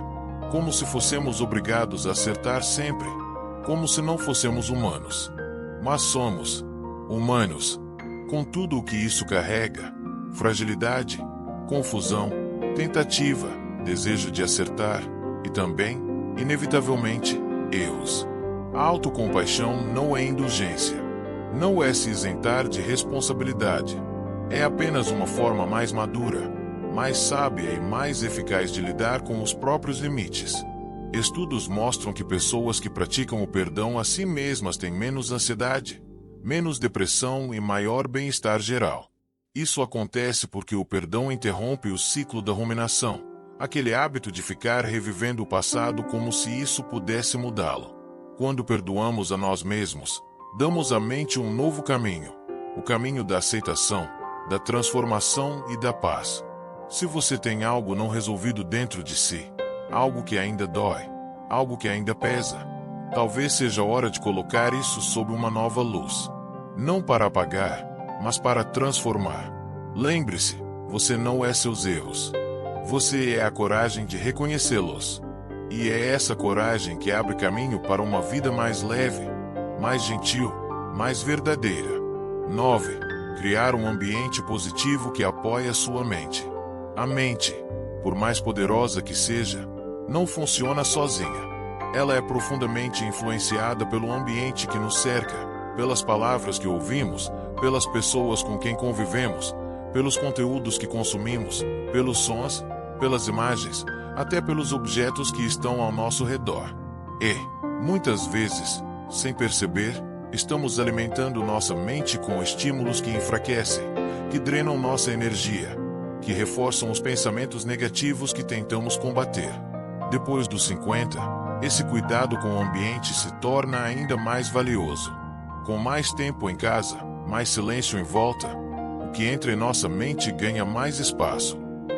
como se fossemos obrigados a acertar sempre, como se não fossemos humanos. Mas somos humanos, com tudo o que isso carrega: fragilidade, confusão, tentativa, desejo de acertar e também, inevitavelmente, erros. A autocompaixão não é indulgência. Não é se isentar de responsabilidade. É apenas uma forma mais madura, mais sábia e mais eficaz de lidar com os próprios limites. Estudos mostram que pessoas que praticam o perdão a si mesmas têm menos ansiedade, menos depressão e maior bem-estar geral. Isso acontece porque o perdão interrompe o ciclo da ruminação, aquele hábito de ficar revivendo o passado como se isso pudesse mudá-lo. Quando perdoamos a nós mesmos, damos à mente um novo caminho, o caminho da aceitação, da transformação e da paz. Se você tem algo não resolvido dentro de si, algo que ainda dói, algo que ainda pesa, talvez seja hora de colocar isso sob uma nova luz. Não para apagar, mas para transformar. Lembre-se, você não é seus erros. Você é a coragem de reconhecê-los. E é essa coragem que abre caminho para uma vida mais leve, mais gentil, mais verdadeira. 9. Criar um ambiente positivo que apoie a sua mente. A mente, por mais poderosa que seja, não funciona sozinha. Ela é profundamente influenciada pelo ambiente que nos cerca, pelas palavras que ouvimos, pelas pessoas com quem convivemos, pelos conteúdos que consumimos, pelos sons, pelas imagens, até pelos objetos que estão ao nosso redor. E, muitas vezes, sem perceber, estamos alimentando nossa mente com estímulos que enfraquecem, que drenam nossa energia, que reforçam os pensamentos negativos que tentamos combater. Depois dos 50, esse cuidado com o ambiente se torna ainda mais valioso. Com mais tempo em casa, mais silêncio em volta, o que entra em nossa mente ganha mais espaço.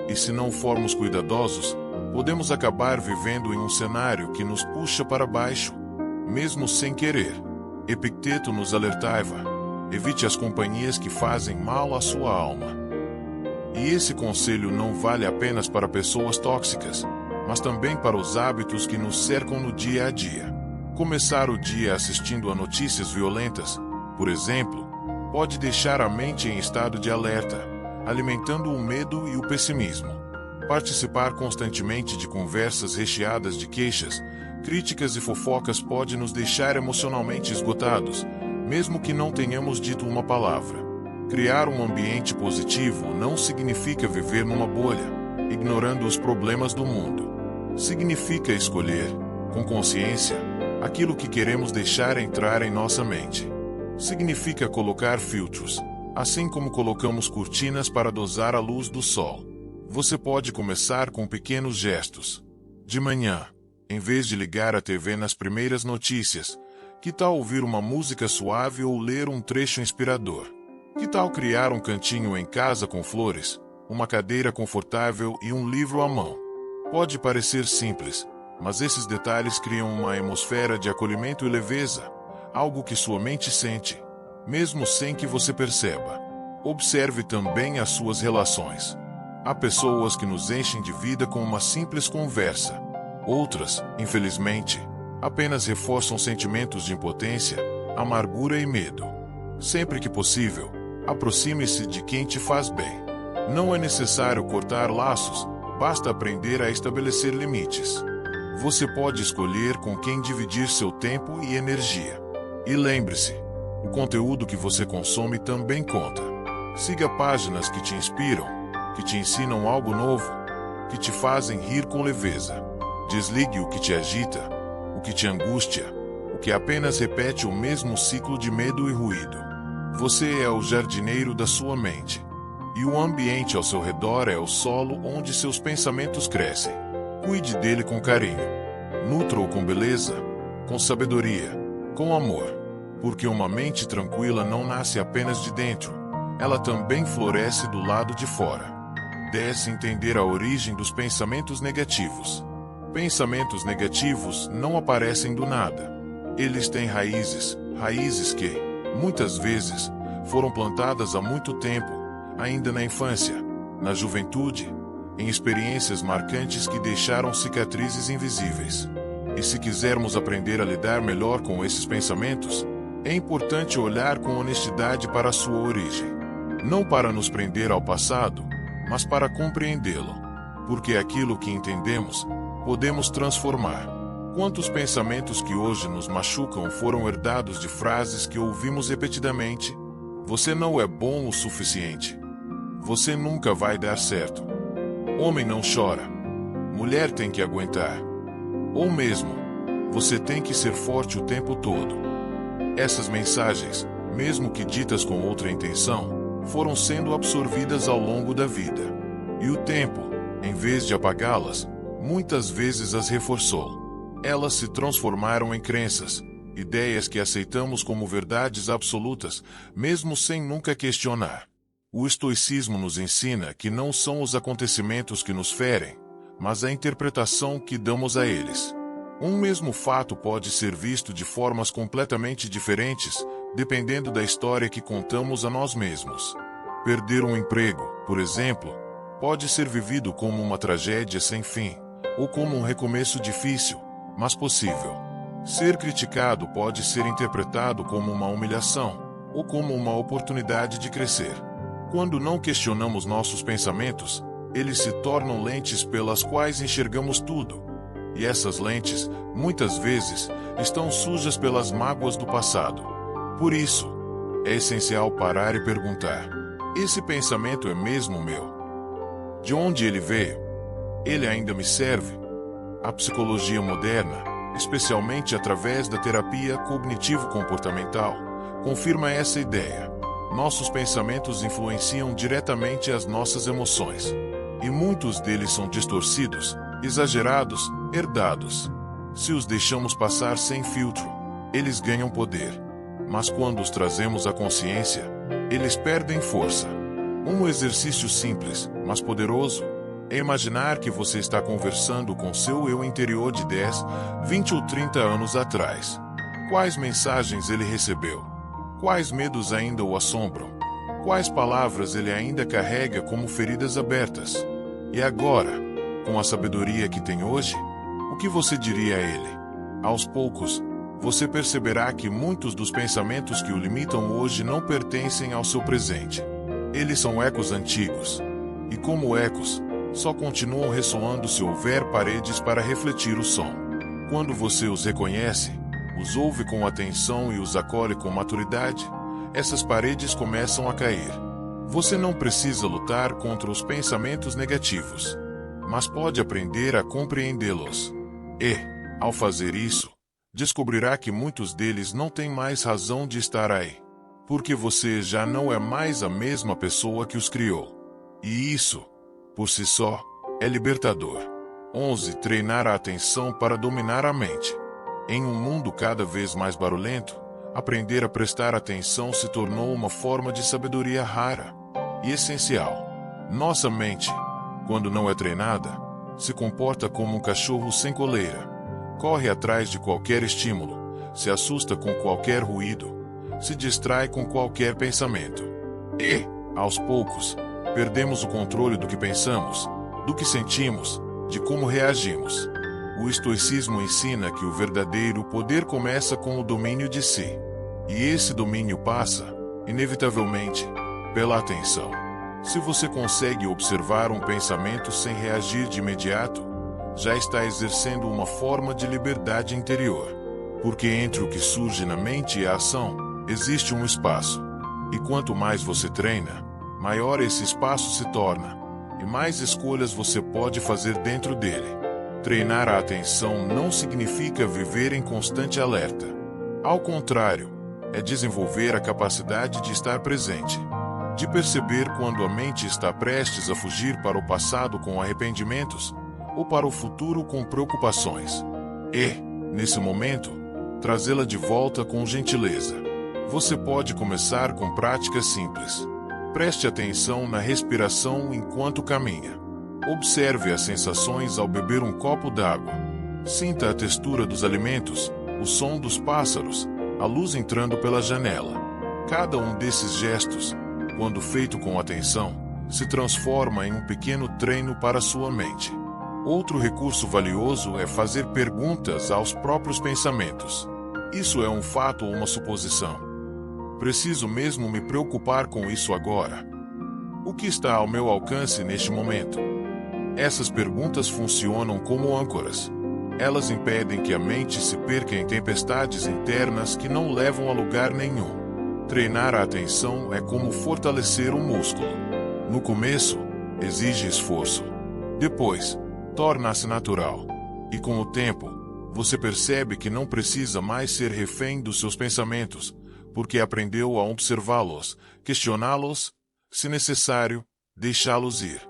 E se não formos cuidadosos, podemos acabar vivendo em um cenário que nos puxa para baixo, mesmo sem querer. Epicteto nos alertava: evite as companhias que fazem mal à sua alma. E esse conselho não vale apenas para pessoas tóxicas, mas também para os hábitos que nos cercam no dia a dia. Começar o dia assistindo a notícias violentas, por exemplo, pode deixar a mente em estado de alerta, alimentando o medo e o pessimismo. Participar constantemente de conversas recheadas de queixas, Críticas e fofocas podem nos deixar emocionalmente esgotados, mesmo que não tenhamos dito uma palavra. Criar um ambiente positivo não significa viver numa bolha, ignorando os problemas do mundo. Significa escolher, com consciência, aquilo que queremos deixar entrar em nossa mente. Significa colocar filtros, assim como colocamos cortinas para dosar a luz do sol. Você pode começar com pequenos gestos. De manhã, em vez de ligar a TV nas primeiras notícias, que tal ouvir uma música suave ou ler um trecho inspirador? Que tal criar um cantinho em casa com flores, uma cadeira confortável e um livro à mão? Pode parecer simples, mas esses detalhes criam uma atmosfera de acolhimento e leveza, algo que sua mente sente, mesmo sem que você perceba. Observe também as suas relações. Há pessoas que nos enchem de vida com uma simples conversa. Outras, infelizmente, apenas reforçam sentimentos de impotência, amargura e medo. Sempre que possível, aproxime-se de quem te faz bem. Não é necessário cortar laços, basta aprender a estabelecer limites. Você pode escolher com quem dividir seu tempo e energia. E lembre-se, o conteúdo que você consome também conta. Siga páginas que te inspiram, que te ensinam algo novo, que te fazem rir com leveza. Desligue o que te agita, o que te angustia, o que apenas repete o mesmo ciclo de medo e ruído. Você é o jardineiro da sua mente. E o ambiente ao seu redor é o solo onde seus pensamentos crescem. Cuide dele com carinho. Nutra-o com beleza, com sabedoria, com amor. Porque uma mente tranquila não nasce apenas de dentro, ela também floresce do lado de fora. Deve-se entender a origem dos pensamentos negativos. Pensamentos negativos não aparecem do nada. Eles têm raízes que, muitas vezes, foram plantadas há muito tempo, ainda na infância, na juventude, em experiências marcantes que deixaram cicatrizes invisíveis. E se quisermos aprender a lidar melhor com esses pensamentos, é importante olhar com honestidade para a sua origem. Não para nos prender ao passado, mas para compreendê-lo. Porque aquilo que entendemos, podemos transformar. Quantos pensamentos que hoje nos machucam foram herdados de frases que ouvimos repetidamente? Você não é bom o suficiente. Você nunca vai dar certo. Homem não chora. Mulher tem que aguentar. Ou mesmo, você tem que ser forte o tempo todo. Essas mensagens, mesmo que ditas com outra intenção, foram sendo absorvidas ao longo da vida. E o tempo, em vez de apagá-las, muitas vezes as reforçou. Elas se transformaram em crenças, ideias que aceitamos como verdades absolutas, mesmo sem nunca questionar. O estoicismo nos ensina que não são os acontecimentos que nos ferem, mas a interpretação que damos a eles. Um mesmo fato pode ser visto de formas completamente diferentes, dependendo da história que contamos a nós mesmos. Perder um emprego, por exemplo, pode ser vivido como uma tragédia sem fim, ou como um recomeço difícil, mas possível. Ser criticado pode ser interpretado como uma humilhação, ou como uma oportunidade de crescer. Quando não questionamos nossos pensamentos, eles se tornam lentes pelas quais enxergamos tudo. E essas lentes, muitas vezes, estão sujas pelas mágoas do passado. Por isso, é essencial parar e perguntar: esse pensamento é mesmo meu? De onde ele veio? Ele ainda me serve? A psicologia moderna, especialmente através da terapia cognitivo-comportamental, confirma essa ideia. Nossos pensamentos influenciam diretamente as nossas emoções. E muitos deles são distorcidos, exagerados, herdados. Se os deixamos passar sem filtro, eles ganham poder. Mas quando os trazemos à consciência, eles perdem força. Um exercício simples, mas poderoso, é imaginar que você está conversando com seu eu interior de 10, 20 ou 30 anos atrás. Quais mensagens ele recebeu? Quais medos ainda o assombram? Quais palavras ele ainda carrega como feridas abertas? E agora, com a sabedoria que tem hoje, o que você diria a ele? Aos poucos, você perceberá que muitos dos pensamentos que o limitam hoje não pertencem ao seu presente. Eles são ecos antigos. E como ecos, só continuam ressoando se houver paredes para refletir o som. Quando você os reconhece, os ouve com atenção e os acolhe com maturidade, essas paredes começam a cair. Você não precisa lutar contra os pensamentos negativos, mas pode aprender a compreendê-los. E, ao fazer isso, descobrirá que muitos deles não têm mais razão de estar aí, porque você já não é mais a mesma pessoa que os criou. E isso, por si só, é libertador. 11. Treinar a atenção para dominar a mente. Em um mundo cada vez mais barulhento, aprender a prestar atenção se tornou uma forma de sabedoria rara e essencial. Nossa mente, quando não é treinada, se comporta como um cachorro sem coleira. Corre atrás de qualquer estímulo, se assusta com qualquer ruído, se distrai com qualquer pensamento. E, aos poucos, perdemos o controle do que pensamos, do que sentimos, de como reagimos. O estoicismo ensina que o verdadeiro poder começa com o domínio de si. E esse domínio passa, inevitavelmente, pela atenção. Se você consegue observar um pensamento sem reagir de imediato, já está exercendo uma forma de liberdade interior. Porque entre o que surge na mente e a ação, existe um espaço. E quanto mais você treina, maior esse espaço se torna, e mais escolhas você pode fazer dentro dele. Treinar a atenção não significa viver em constante alerta. Ao contrário, é desenvolver a capacidade de estar presente, de perceber quando a mente está prestes a fugir para o passado com arrependimentos, ou para o futuro com preocupações. E, nesse momento, trazê-la de volta com gentileza. Você pode começar com práticas simples. Preste atenção na respiração enquanto caminha. Observe as sensações ao beber um copo d'água. Sinta a textura dos alimentos, o som dos pássaros, a luz entrando pela janela. Cada um desses gestos, quando feito com atenção, se transforma em um pequeno treino para sua mente. Outro recurso valioso é fazer perguntas aos próprios pensamentos. Isso é um fato ou uma suposição? Preciso mesmo me preocupar com isso agora? O que está ao meu alcance neste momento? Essas perguntas funcionam como âncoras. Elas impedem que a mente se perca em tempestades internas que não levam a lugar nenhum. Treinar a atenção é como fortalecer um músculo. No começo, exige esforço. Depois, torna-se natural. E com o tempo, você percebe que não precisa mais ser refém dos seus pensamentos, porque aprendeu a observá-los, questioná-los, se necessário, deixá-los ir.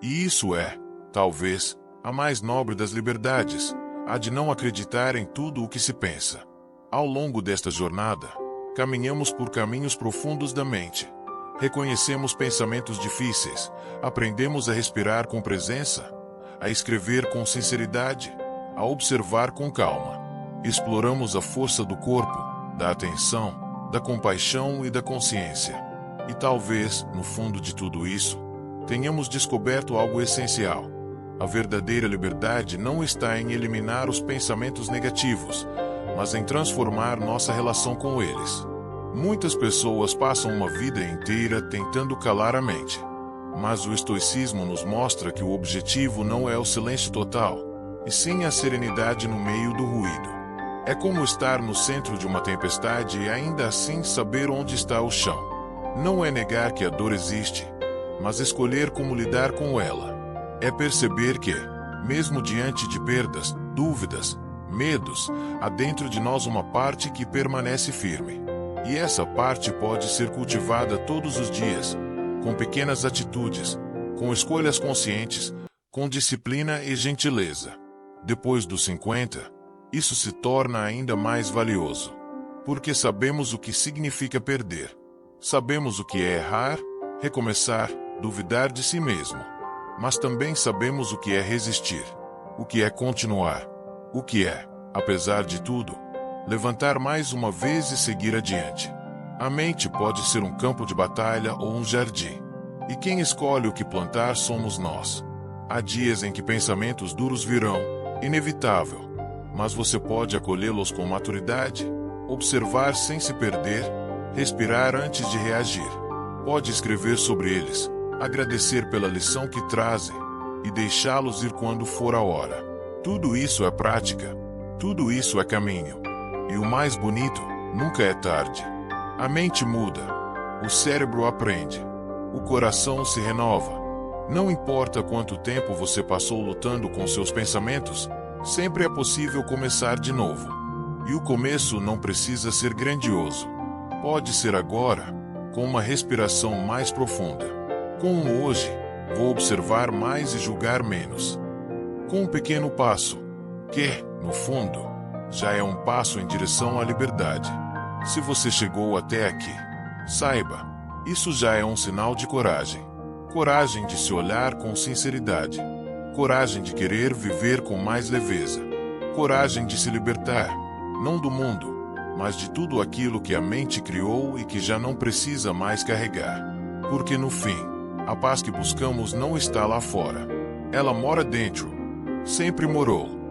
E isso é, talvez, a mais nobre das liberdades, a de não acreditar em tudo o que se pensa. Ao longo desta jornada, caminhamos por caminhos profundos da mente. Reconhecemos pensamentos difíceis, aprendemos a respirar com presença, a escrever com sinceridade, a observar com calma. Exploramos a força do corpo, da atenção, da compaixão e da consciência. E talvez, no fundo de tudo isso, tenhamos descoberto algo essencial. A verdadeira liberdade não está em eliminar os pensamentos negativos, mas em transformar nossa relação com eles. Muitas pessoas passam uma vida inteira tentando calar a mente. Mas o estoicismo nos mostra que o objetivo não é o silêncio total, e sim a serenidade no meio do ruído. É como estar no centro de uma tempestade e ainda assim saber onde está o chão. Não é negar que a dor existe, mas escolher como lidar com ela. É perceber que, mesmo diante de perdas, dúvidas, medos, há dentro de nós uma parte que permanece firme. E essa parte pode ser cultivada todos os dias, com pequenas atitudes, com escolhas conscientes, com disciplina e gentileza. Depois dos 50, isso se torna ainda mais valioso. Porque sabemos o que significa perder. Sabemos o que é errar, recomeçar, duvidar de si mesmo. Mas também sabemos o que é resistir. O que é continuar. O que é, apesar de tudo, levantar mais uma vez e seguir adiante. A mente pode ser um campo de batalha ou um jardim. E quem escolhe o que plantar somos nós. Há dias em que pensamentos duros virão, inevitável. Mas você pode acolhê-los com maturidade, observar sem se perder, respirar antes de reagir. Pode escrever sobre eles, agradecer pela lição que trazem e deixá-los ir quando for a hora. Tudo isso é prática. Tudo isso é caminho. E o mais bonito, nunca é tarde. A mente muda. O cérebro aprende. O coração se renova. Não importa quanto tempo você passou lutando com seus pensamentos, sempre é possível começar de novo. E o começo não precisa ser grandioso. Pode ser agora, com uma respiração mais profunda. Como hoje, vou observar mais e julgar menos. Com um pequeno passo, que, no fundo, já é um passo em direção à liberdade. Se você chegou até aqui, saiba, isso já é um sinal de coragem. Coragem de se olhar com sinceridade. Coragem de querer viver com mais leveza. Coragem de se libertar, não do mundo, mas de tudo aquilo que a mente criou e que já não precisa mais carregar. Porque no fim, a paz que buscamos não está lá fora. Ela mora dentro. Sempre morou.